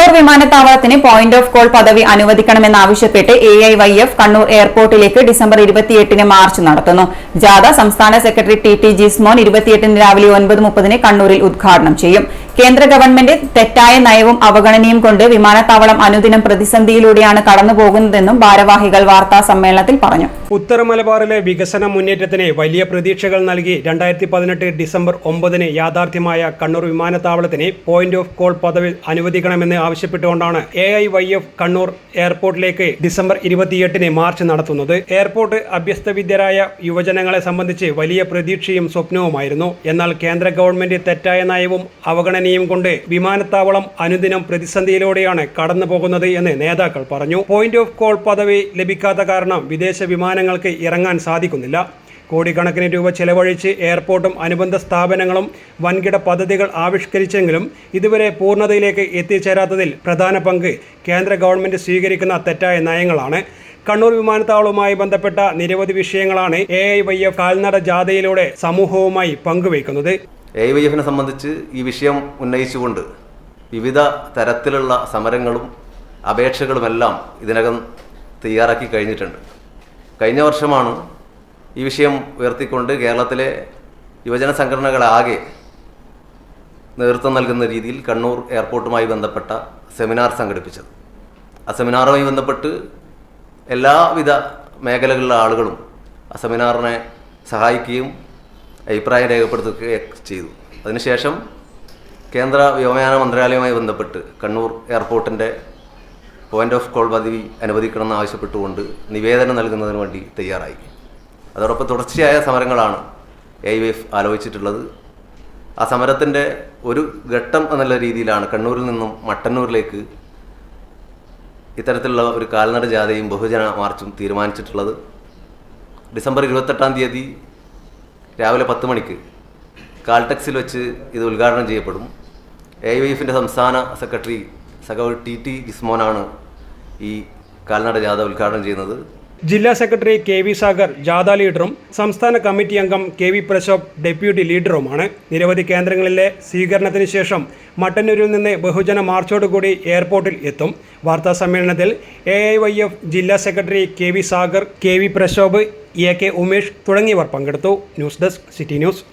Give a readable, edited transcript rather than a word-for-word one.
കണ്ണൂർ വിമാനത്താവളത്തിന് point of call പദവി അനുവദിക്കണമെന്നാവശ്യപ്പെട്ട് AIYF Kannur എയർപോർട്ടിലേക്ക് ഡിസംബർ 28 മാർച്ച് നടത്തുന്നു. ജാഥ സംസ്ഥാന സെക്രട്ടറി ടി ജിസ്മോൻ 28 രാവിലെ 9:30 കണ്ണൂരിൽ ഉദ്ഘാടനം ചെയ്യും. കേന്ദ്ര ഗവൺമെന്റ് തെറ്റായ നയവും അവഗണനയും കൊണ്ട് വിമാനത്താവളം അനുദിനം പ്രതിസന്ധിയിലൂടെയാണ് കടന്നുപോകുന്നതെന്നും ഭാരവാഹികൾ വാർത്താ സമ്മേളനത്തിൽ പറഞ്ഞു. ഉത്തര മലബാറിലെ വികസന മുന്നേറ്റത്തിന് വലിയ പ്രതീക്ഷകൾ നൽകി 2018 ഡിസംബർ 9 യാഥാർത്ഥ്യമായ കണ്ണൂർ വിമാനത്താവളത്തിന് പോയിന്റ് ഓഫ് കോൾ പദവി അനുവദിക്കണമെന്ന് ആവശ്യപ്പെട്ടുകൊണ്ടാണ് AIYF കണ്ണൂർ എയർപോർട്ടിലേക്ക് ഡിസംബർ 28 മാർച്ച് നടത്തുന്നത്. എയർപോർട്ട് അഭ്യസ്തവിദ്യരായ യുവജനങ്ങളെ സംബന്ധിച്ച് വലിയ പ്രതീക്ഷയും സ്വപ്നവുമായിരുന്നു. എന്നാൽ കേന്ദ്ര ഗവൺമെന്റ് തെറ്റായ നയവും അവഗണനയും കൊണ്ട് വിമാനത്താവളം അനുദിനം പ്രതിസന്ധിയിലൂടെയാണ് കടന്നു പോകുന്നത് എന്ന് നേതാക്കൾ പറഞ്ഞു. പോയിന്റ് ഓഫ് കോൾ പദവി ലഭിക്കാത്ത കാരണം വിദേശ വിമാനങ്ങൾക്ക് ഇറങ്ങാൻ സാധിക്കുന്നില്ല. കോടിക്കണക്കിന് രൂപ ചെലവഴിച്ച് എയർപോർട്ടും അനുബന്ധ സ്ഥാപനങ്ങളും വൻകിട പദ്ധതികൾ ആവിഷ്കരിച്ചെങ്കിലും ഇതുവരെ പൂർണ്ണതയിലേക്ക് എത്തിച്ചേരാത്തതിൽ പ്രധാന പങ്ക് കേന്ദ്ര ഗവൺമെന്റ് സ്വീകരിക്കുന്ന തെറ്റായ നയങ്ങളാണ്. കണ്ണൂർ വിമാനത്താവളവുമായി ബന്ധപ്പെട്ട നിരവധി വിഷയങ്ങളാണ് AIYF കാൽനട ജാഥയിലൂടെ സമൂഹവുമായി പങ്കുവയ്ക്കുന്നത്. AIYFനെ സംബന്ധിച്ച് ഈ വിഷയം ഉന്നയിച്ചുകൊണ്ട് വിവിധ തരത്തിലുള്ള സമരങ്ങളും അപേക്ഷകളുമെല്ലാം ഇതിനകം തയ്യാറാക്കി കഴിഞ്ഞിട്ടുണ്ട്. കഴിഞ്ഞ വർഷമാണ് ഈ വിഷയം ഉയർത്തിക്കൊണ്ട് കേരളത്തിലെ യുവജന സംഘടനകളാകെ നേതൃത്വം നൽകുന്ന രീതിയിൽ കണ്ണൂർ എയർപോർട്ടുമായി ബന്ധപ്പെട്ട സെമിനാർ സംഘടിപ്പിച്ചത്. ആ സെമിനാറുമായി ബന്ധപ്പെട്ട് എല്ലാവിധ മേഖലകളിലെ ആളുകളും ആ സെമിനാറിനെ സഹായിക്കുകയും അഭിപ്രായം രേഖപ്പെടുത്തുകയും ചെയ്തു. അതിനുശേഷം കേന്ദ്ര വ്യോമയാന മന്ത്രാലയവുമായി ബന്ധപ്പെട്ട് കണ്ണൂർ എയർപോർട്ടിൻ്റെ പോയിന്റ് ഓഫ് കോൾ പദവി അനുവദിക്കണമെന്ന് ആവശ്യപ്പെട്ടുകൊണ്ട് നിവേദനം നൽകുന്നതിന് വേണ്ടി തയ്യാറായി. അതോടൊപ്പം തുടർച്ചയായ സമരങ്ങളാണ് AIYF ആലോചിച്ചിട്ടുള്ളത്. ആ സമരത്തിൻ്റെ ഒരു ഘട്ടം എന്നുള്ള രീതിയിലാണ് കണ്ണൂരിൽ നിന്നും മട്ടന്നൂരിലേക്ക് ഇത്തരത്തിലുള്ള ഒരു കാൽനട ജാഥയും ബഹുജന മാർച്ചും തീരുമാനിച്ചിട്ടുള്ളത്. ഡിസംബർ 28 രാവിലെ 10 മണിക്ക് കാൽടെക്സിൽ വെച്ച് ഇത് ഉദ്ഘാടനം ചെയ്യപ്പെടും. AIYFൻ്റെ സംസ്ഥാന സെക്രട്ടറി ടി ജിസ്മോനാണ് ഈ കാൽനട ജാഥ ഉദ്ഘാടനം ചെയ്യുന്നത്. ജില്ലാ സെക്രട്ടറി KV സാഗർ ജാഥ ലീഡറും സംസ്ഥാന കമ്മിറ്റി അംഗം KV പ്രശോഭ് ഡെപ്യൂട്ടി ലീഡറുമാണ്. നിരവധി കേന്ദ്രങ്ങളിലെ സ്വീകരണത്തിന് ശേഷം മട്ടന്നൂരിൽ നിന്ന് ബഹുജന മാർച്ചോടുകൂടി എയർപോർട്ടിൽ എത്തും. വാർത്താ സമ്മേളനത്തിൽ AIYF ജില്ലാ secretary KV Sagar, KV Prashobh, AK Umesh തുടങ്ങിയവർ പങ്കെടുത്തു. News desk city news.